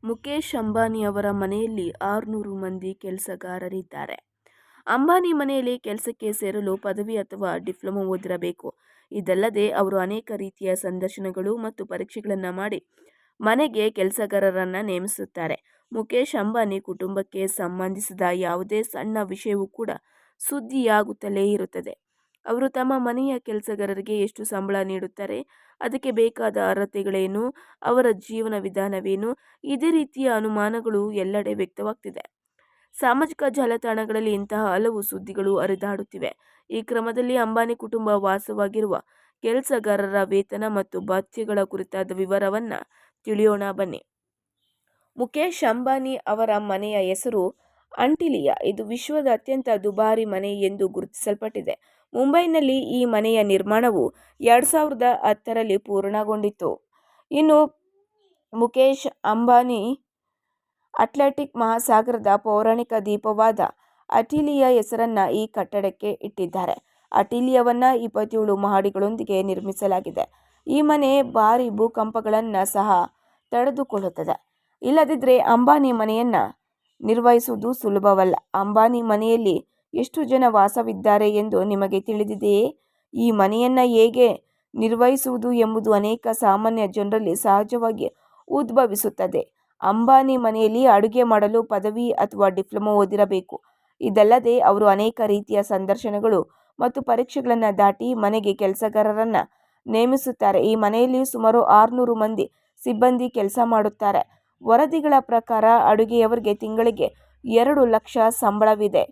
ಮುಕೇಶ್ ಅಂಬಾನಿ ಅವರ ಮನೆಯಲ್ಲಿ 600 ಮಂದಿ ಕೆಲಸಗಾರರಿದ್ದಾರೆ. ಅಂಬಾನಿ ಮನೆಯಲ್ಲಿ ಕೆಲಸಕ್ಕೆ ಸೇರಲು ಪದವಿ ಅಥವಾ ಡಿಪ್ಲೊಮಾ ಓದಿರಬೇಕು. ಇದಲ್ಲದೆ ಅವರು ಅನೇಕ ರೀತಿಯ ಸಂದರ್ಶನಗಳು ಮತ್ತು ಪರೀಕ್ಷೆಗಳನ್ನು ಮಾಡಿ ಮನೆಗೆ ಕೆಲಸಗಾರರನ್ನು ನೇಮಿಸುತ್ತಾರೆ. ಮುಕೇಶ್ ಅಂಬಾನಿ ಕುಟುಂಬಕ್ಕೆ ಸಂಬಂಧಿಸಿದ ಯಾವುದೇ ಸಣ್ಣ ವಿಷಯವೂ ಕೂಡ ಸುದ್ದಿಯಾಗುತ್ತಲೇ ಇರುತ್ತದೆ. ಅವರು ತಮ್ಮ ಮನೆಯ ಕೆಲಸಗಾರರಿಗೆ ಎಷ್ಟು ಸಂಬಳ ನೀಡುತ್ತಾರೆ, ಅದಕ್ಕೆ ಬೇಕಾದ ಅರ್ಹತೆಗಳೇನು, ಅವರ ಜೀವನ ವಿಧಾನವೇನು, ಇದೇ ರೀತಿಯ ಅನುಮಾನಗಳು ಎಲ್ಲೆಡೆ ವ್ಯಕ್ತವಾಗ್ತಿದೆ. ಸಾಮಾಜಿಕ ಜಾಲತಾಣಗಳಲ್ಲಿ ಇಂತಹ ಹಲವು ಸುದ್ದಿಗಳು ಹರಿದಾಡುತ್ತಿವೆ. ಈ ಕ್ರಮದಲ್ಲಿ ಅಂಬಾನಿ ಕುಟುಂಬ ವಾಸವಾಗಿರುವ ಕೆಲಸಗಾರರ ವೇತನ ಮತ್ತು ಭತ್ಯೆಗಳ ಕುರಿತಾದ ವಿವರವನ್ನು ತಿಳಿಯೋಣ ಬನ್ನಿ. ಮುಕೇಶ್ ಅಂಬಾನಿ ಅವರ ಮನೆಯ ಹೆಸರು ಆಂಟಿಲಿಯಾ. ಇದು ವಿಶ್ವದ ಅತ್ಯಂತ ದುಬಾರಿ ಮನೆ ಎಂದು ಗುರುತಿಸಲ್ಪಟ್ಟಿದೆ. ಮುಂಬೈನಲ್ಲಿ ಈ ಮನೆಯ ನಿರ್ಮಾಣವು 2010ರಲ್ಲಿ ಪೂರ್ಣಗೊಂಡಿತ್ತು. ಇನ್ನು ಮುಕೇಶ್ ಅಂಬಾನಿ ಅಟ್ಲಾಂಟಿಕ್ ಮಹಾಸಾಗರದ ಪೌರಾಣಿಕ ದ್ವೀಪವಾದ ಆಂಟಿಲಿಯಾ ಹೆಸರನ್ನ ಈ ಕಟ್ಟಡಕ್ಕೆ ಇಟ್ಟಿದ್ದಾರೆ. ಆಂಟಿಲಿಯಾವನ್ನು 27 ಮಹಡಿಗಳೊಂದಿಗೆ ನಿರ್ಮಿಸಲಾಗಿದೆ. ಈ ಮನೆ ಭಾರಿ ಭೂಕಂಪಗಳನ್ನು ಸಹ ತಡೆದುಕೊಳ್ಳುತ್ತದೆ. ಇಲ್ಲದಿದ್ದರೆ ಅಂಬಾನಿ ಮನೆಯನ್ನು ನಿರ್ವಹಿಸುವುದು ಸುಲಭವಲ್ಲ. ಅಂಬಾನಿ ಮನೆಯಲ್ಲಿ ಎಷ್ಟು ಜನ ವಾಸವಿದ್ದಾರೆ ಎಂದು ನಿಮಗೆ ತಿಳಿದಿದೆಯೇ? ಈ ಮನೆಯನ್ನು ಹೇಗೆ ನಿರ್ವಹಿಸುವುದು ಎಂಬುದು ಅನೇಕ ಸಾಮಾನ್ಯ ಜನರಲ್ಲಿ ಸಹಜವಾಗಿ ಉದ್ಭವಿಸುತ್ತದೆ. ಅಂಬಾನಿ ಮನೆಯಲ್ಲಿ ಅಡುಗೆ ಮಾಡಲು ಪದವಿ ಅಥವಾ ಡಿಪ್ಲೊಮಾ ಓದಿರಬೇಕು. ಇದಲ್ಲದೆ ಅವರು ಅನೇಕ ರೀತಿಯ ಸಂದರ್ಶನಗಳು ಮತ್ತು ಪರೀಕ್ಷೆಗಳನ್ನು ದಾಟಿ ಮನೆಗೆ ಕೆಲಸಗಾರರನ್ನು ನೇಮಿಸುತ್ತಾರೆ. ಈ ಮನೆಯಲ್ಲಿ ಸುಮಾರು 600 ಮಂದಿ ಸಿಬ್ಬಂದಿ ಕೆಲಸ ಮಾಡುತ್ತಾರೆ. ವರದಿಗಳ ಪ್ರಕಾರ ಅಡುಗೆಯವರಿಗೆ ತಿಂಗಳಿಗೆ 2 ಲಕ್ಷ ಸಂಬಳವಿದೆ.